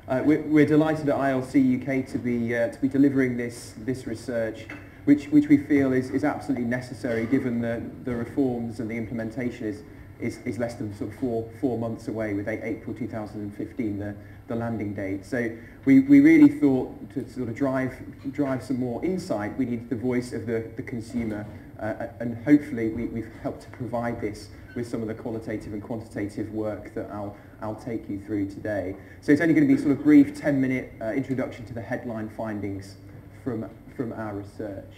We're delighted at ILC-UK to be delivering this research, which we feel is absolutely necessary given the reforms and the implementation is less than sort of four months away, with April 2015 the landing date. So we really thought to sort of drive some more insight, we need the voice of the consumer, and hopefully we've helped to provide this with some of the qualitative and quantitative work that I'll take you through today. So it's only going to be sort of brief 10-minute introduction to the headline findings from our research.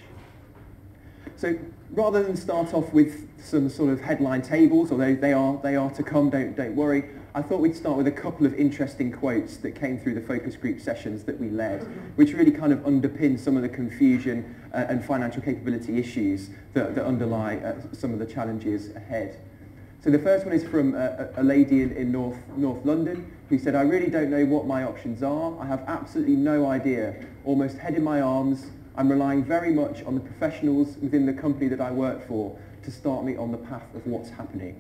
So rather than start off with some sort of headline tables, although they are to come, don't worry, I thought we'd start with a couple of interesting quotes that came through the focus group sessions that we led, which really kind of underpin some of the confusion and financial capability issues that underlie some of the challenges ahead. So the first one is from a lady in North London who said, "I really don't know what my options are. I have absolutely no idea. Almost head in my arms. I'm relying very much on the professionals within the company that I work for to start me on the path of what's happening."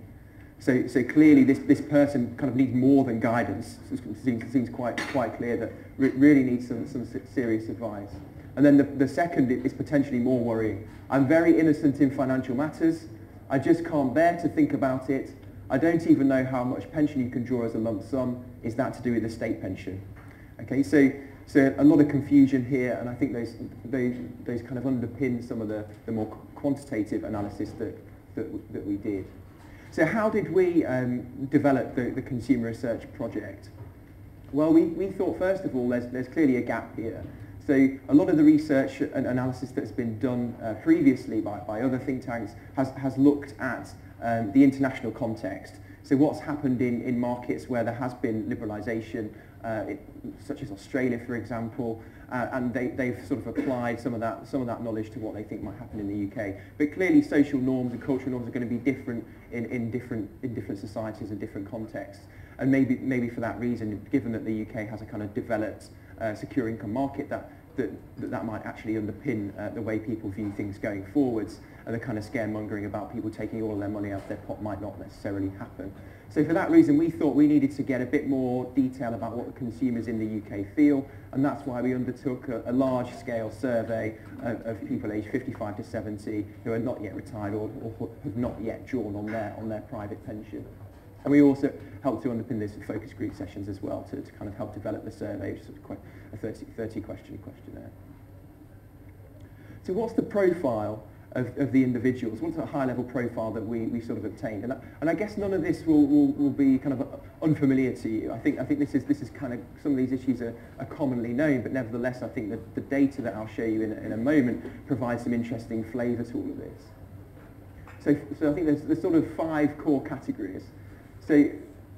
So clearly this person kind of needs more than guidance. It seems quite clear that really needs some serious advice. And then the second is potentially more worrying. "I'm very innocent in financial matters. I just can't bear to think about it. I don't even know how much pension you can draw as a lump sum. Is that to do with the state pension?" Okay, so a lot of confusion here, and I think those kind of underpin some of the more quantitative analysis that we did. So how did we develop the consumer research project? Well, we thought, first of all, there's clearly a gap here. So a lot of the research and analysis that's been done previously by other think tanks has looked at the international context. So what's happened in markets where there has been liberalisation, such as Australia, for example, and they've sort of applied some of that knowledge to what they think might happen in the UK. But clearly, social norms and cultural norms are going to be different in different societies and different contexts. And maybe for that reason, given that the UK has a kind of developed secure income market, that might actually underpin the way people view things going forwards, and the kind of scaremongering about people taking all of their money out of their pot might not necessarily happen. So for that reason, we thought we needed to get a bit more detail about what the consumers in the UK feel, and that's why we undertook a large-scale survey of people aged 55 to 70 who are not yet retired or have not yet drawn on their private pension. And we also helped to underpin this with focus group sessions as well to kind of help develop the survey, which is quite a 30 question questionnaire. So what's the profile of the individuals? What's the high-level profile that we sort of obtained? And I guess none of this will be kind of unfamiliar to you. I think this is kind of, some of these issues are commonly known, but nevertheless I think that the data that I'll show you in a moment provides some interesting flavour to all of this. So I think there's sort of 5 core categories. So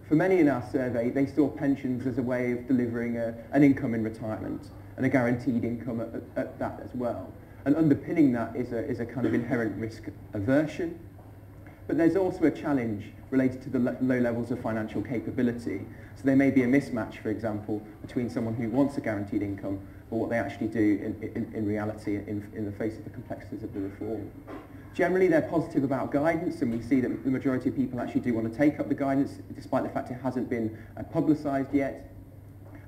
for many in our survey, they saw pensions as a way of delivering an income in retirement, and a guaranteed income at that as well. And underpinning that is a kind of inherent risk aversion. But there's also a challenge related to the low levels of financial capability. So there may be a mismatch, for example, between someone who wants a guaranteed income or what they actually do in reality in the face of the complexities of the reform. Generally, they're positive about guidance, and we see that the majority of people actually do want to take up the guidance, despite the fact it hasn't been publicised yet.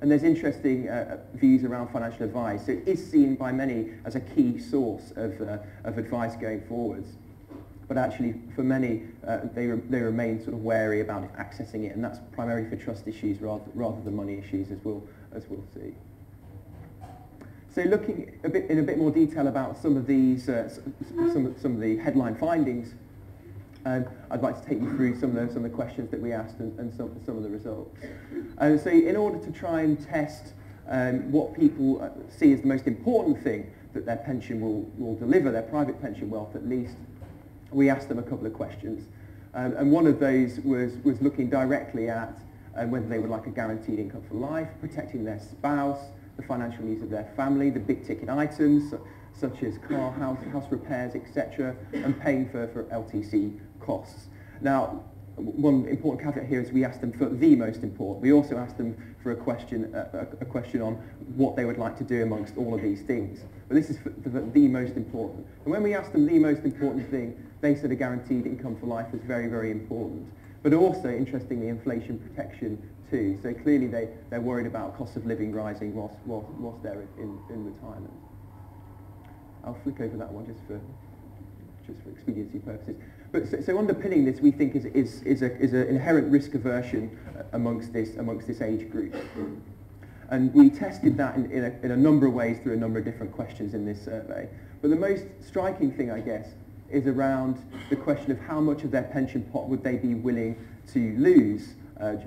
And there's interesting views around financial advice. So it is seen by many as a key source of advice going forwards. But actually, for many, they remain sort of wary about accessing it, and that's primarily for trust issues rather than money issues, as we'll see. So looking in a bit more detail about some of these, some of the headline findings, I'd like to take you through some of the questions that we asked and some of the results. So in order to try and test what people see as the most important thing that their pension will deliver, their private pension wealth at least, we asked them a couple of questions. And one of those was looking directly at whether they would like a guaranteed income for life, protecting their spouse, the financial needs of their family, the big ticket items such as car, house repairs, etc., and paying for LTC costs. Now, one important caveat here is we asked them for the most important. We also asked them for a question on what they would like to do amongst all of these things. But this is for the most important. And when we asked them the most important thing, they said a guaranteed income for life was very, very important. But also, interestingly, inflation protection too. So clearly they're worried about cost of living rising whilst they're in retirement. I'll flick over that one just for expediency purposes. But so underpinning this, we think, is an inherent risk aversion amongst this age group. And we tested that in a number of ways through a number of different questions in this survey. But the most striking thing, I guess, is around the question of how much of their pension pot would they be willing to lose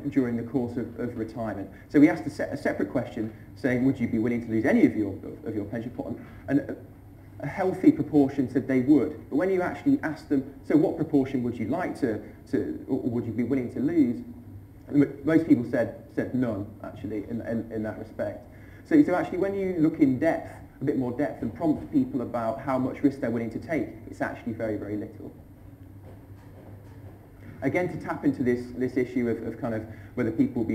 during the course of retirement. So we asked a separate question saying, would you be willing to lose any of your pension pot? And a healthy proportion said they would. But when you actually asked them, so what proportion would you like to or would you be willing to lose? Most people said none, actually, in that respect. So actually, when you look in depth, a bit more depth, and prompt people about how much risk they're willing to take, it's actually very, very little. Again, to tap into this issue of kind of whether people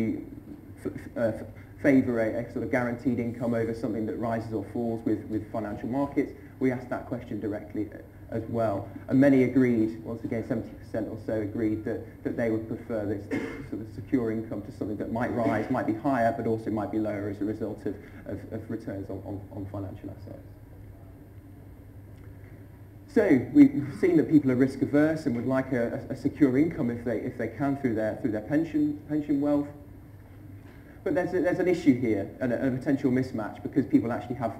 favour a sort of guaranteed income over something that rises or falls with financial markets, we asked that question directly as well. And many agreed, once again 70% or so agreed that they would prefer this sort of secure income to something that might rise, might be higher, but also might be lower as a result of returns on financial assets. So we've seen that people are risk averse and would like a secure income if they can through their pension wealth. But there's an issue here and a potential mismatch because people actually have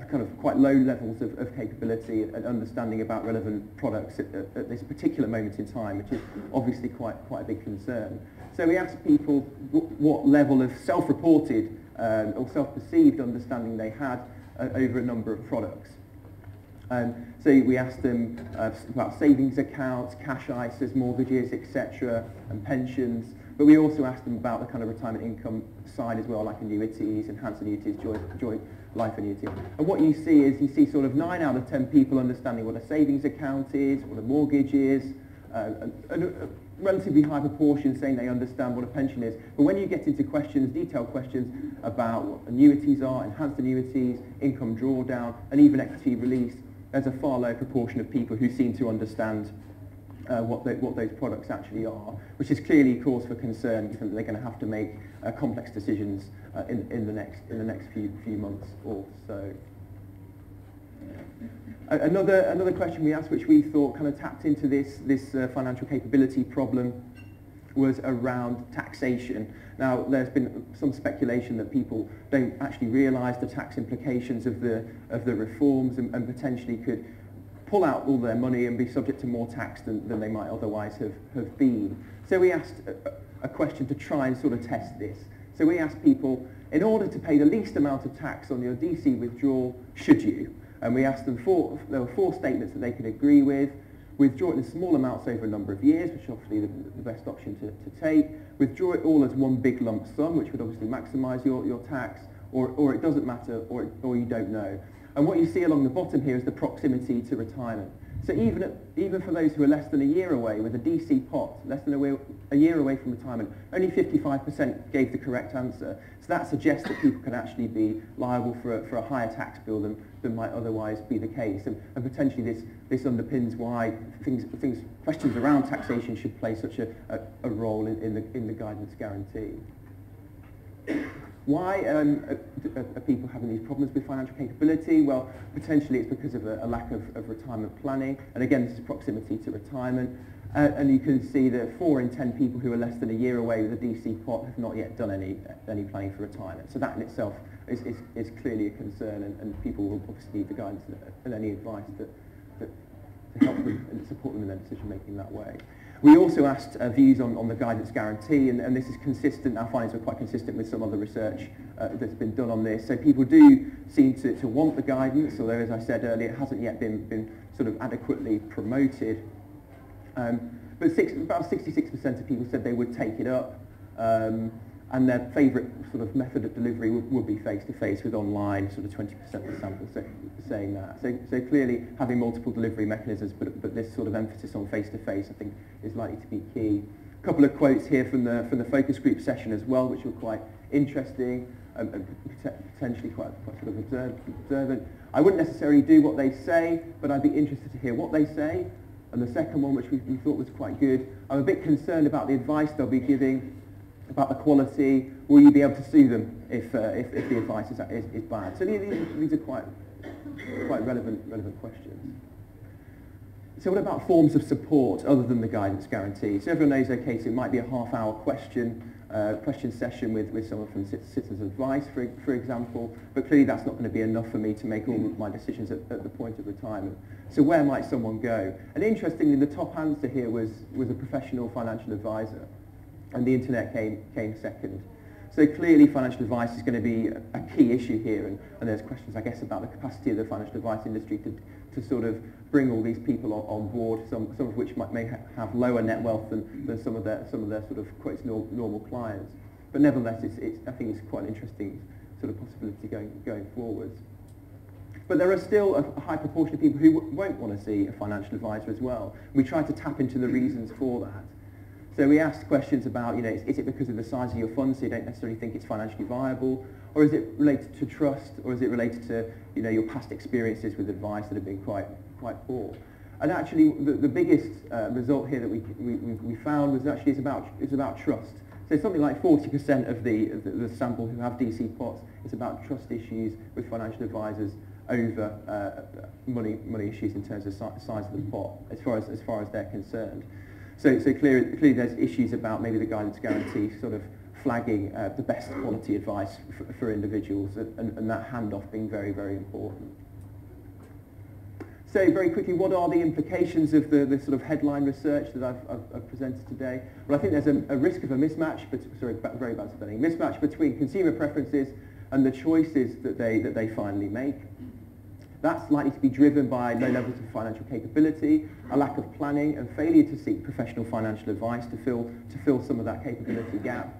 kind of quite low levels of capability and understanding about relevant products at this particular moment in time, which is obviously quite a big concern. So we asked people what level of self-reported or self-perceived understanding they had over a number of products. So we asked them about savings accounts, cash ISAs, mortgages, etc., and pensions. But we also asked them about the kind of retirement income side as well, like annuities, enhanced annuities, joint life annuity. And what you see sort of 9 out of 10 people understanding what a savings account is, what a mortgage is, and a relatively high proportion saying they understand what a pension is. But when you get into questions, detailed questions about what annuities are, enhanced annuities, income drawdown, and even equity release, there's a far lower proportion of people who seem to understand what those products actually are, which is clearly cause for concern, given that they're going to have to make complex decisions in the next few months or so. Another question we asked, which we thought kind of tapped into this financial capability problem, was around taxation. Now, there's been some speculation that people don't actually realise the tax implications of the reforms and potentially could pull out all their money and be subject to more tax than they might otherwise have been. So we asked a question to try and sort of test this. So we asked people, in order to pay the least amount of tax on your DC withdrawal, should you? And we asked them there were 4 statements that they could agree with. Withdraw it in small amounts over a number of years, which is obviously the best option to take. Withdraw it all as one big lump sum, which would obviously maximise your tax, or it doesn't matter, or you don't know. And what you see along the bottom here is the proximity to retirement. So even for those who are less than a year away with a DC pot, less than a year away from retirement, only 55% gave the correct answer. So that suggests that people can actually be liable for a higher tax bill than might otherwise be the case. And potentially this underpins why questions around taxation should play such a role in the guidance guarantee. Why are people having these problems with financial capability? Well, potentially it's because of a lack of retirement planning. And again, this is proximity to retirement. And you can see that 4 in 10 people who are less than a year away with a DC pot have not yet done any planning for retirement. So that in itself is clearly a concern, and people will obviously need the guidance and any advice to help them and support them in their decision making that way. We also asked views on the guidance guarantee, and this is consistent. Our findings are quite consistent with some other research that's been done on this. So people do seem to want the guidance, although, as I said earlier, it hasn't yet been sort of adequately promoted. But about 66% of people said they would take it up, and their favourite sort of method of delivery would be face-to-face with online, sort of 20% of the sample saying that. So clearly having multiple delivery mechanisms, but this sort of emphasis on face-to-face, I think, is likely to be key. A couple of quotes here from the focus group session as well, which were quite interesting and potentially quite sort of observant. I wouldn't necessarily do what they say, but I'd be interested to hear what they say. And the second one, which we thought was quite good, I'm a bit concerned about the advice they'll be giving about the quality. Will you be able to sue them if the advice is bad? So these are quite relevant questions. So what about forms of support other than the guidance guarantee? So everyone knows, okay, so it might be a half-hour question session with someone from Citizens Advice, for example, but clearly that's not going to be enough for me to make all of my decisions at the point of retirement. So where might someone go? And interestingly, the top answer here was a professional financial advisor, and the internet came second. So clearly financial advice is going to be a key issue here, and there's questions, I guess, about the capacity of the financial advice industry to sort of bring all these people on board, some of which may have lower net wealth than some of their sort of quotes normal clients. But nevertheless, I think it's quite an interesting sort of possibility going forwards. But there are still a high proportion of people who won't want to see a financial advisor as well. We try to tap into the reasons for that. So we asked questions about, is it because of the size of your fund, so you don't necessarily think it's financially viable, or is it related to trust, or is it related to, your past experiences with advice that have been quite poor? And actually, the biggest result here that we found was actually it's about trust. So something like 40% of the sample who have DC pots, it's about trust issues with financial advisors over money issues in terms of size of the pot, as far as they're concerned. So clearly there's issues about maybe the guidance guarantee sort of flagging the best quality advice for individuals, and that handoff being very, very important. So very quickly, what are the implications of the sort of headline research that I've presented today? Well, I think there's a risk of a mismatch, very bad spelling, mismatch between consumer preferences and the choices that they finally make. That's likely to be driven by low levels of financial capability, a lack of planning, and failure to seek professional financial advice to fill some of that capability gap.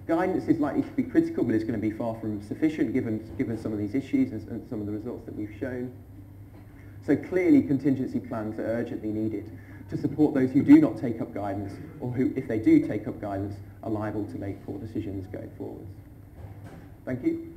Guidance is likely to be critical, but it's going to be far from sufficient given some of these issues and some of the results that we've shown. So clearly contingency plans are urgently needed to support those who do not take up guidance, or who, if they do take up guidance, are liable to make poor decisions going forward. Thank you.